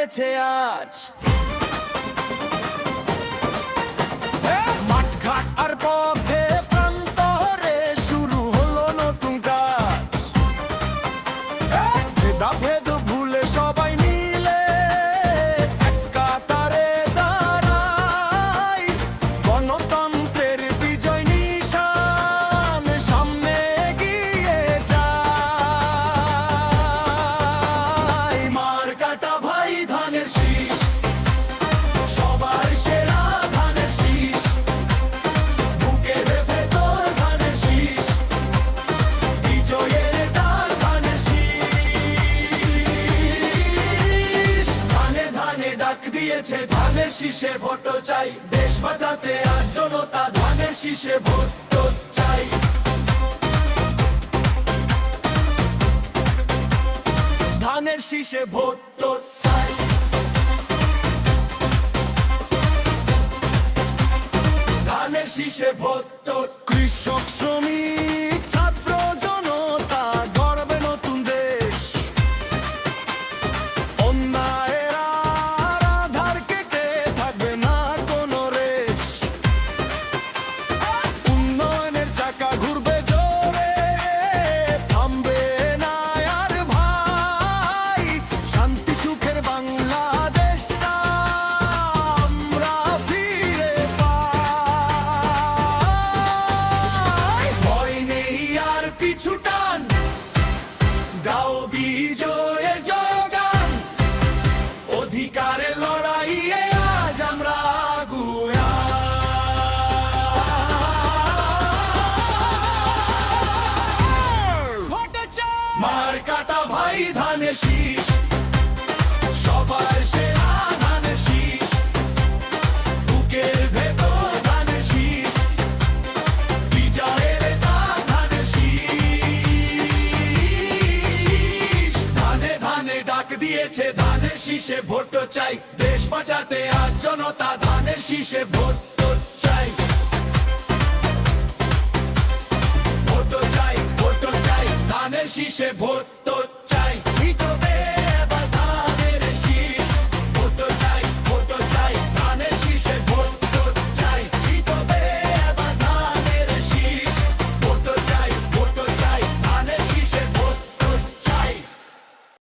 দিয়েছে আজ। মাঠঘাট আর পথে প্রান্তরে শুরু হলো নতুন কাজ। ভেদাভেদ ভুলে সবাই মিলে এক কাতারে দাঁড়াই, গণতন্ত্রের বিজয় নিশান সামনে এগিয়ে যায়। মার কাটা ভাই ধানের শীষ, সবার সেরা ধানের শীষ, বুকের ভেতর ধানের শীষ, বিজয়ের ডাক ধানের শীষ। ধানে ধানে ডাক দিয়েছে ধানের শীষে ভোট চাই, দেশ বাঁচাতে আজ জনতা ধানের শীষে ভোট চাই। ধানের শীষে ভোট চাই। ধানের শীষে ভোট। কৃষক শ্রমিক ছাত্র জনতা গর্বে নতুন দেশ। অন্যায়ের আর আধার কেটে থাকবে না কোনো রেশ। উন্নয়নের চাকা ঘুরবে জোরে, থামবে না আর ভাই। শান্তি সুখের বাংলাদেশটা আমরা ফিরে পাই। ভয় নেই আর পিছু টান, গাও বিজয়ের জয়গান। অধিকারের লড়াইয়ে আজ আমরা আগুয়া। মার কাটা ভাই ধানের শীষ, সবার সেরা ধানের শীষ, বুকের ভেতর ধানের শীষ, বিজয়ের ডাক ধানের শীষ। ধানে ধানে ডাক দিয়েছে ধানের শীষে ভোট চাই, দেশ বাঁচাতে আজ জনতা ধানের শীষে ভোট চাই। ভোট চাই, ভোট চাই, ধানের শীষে ভোট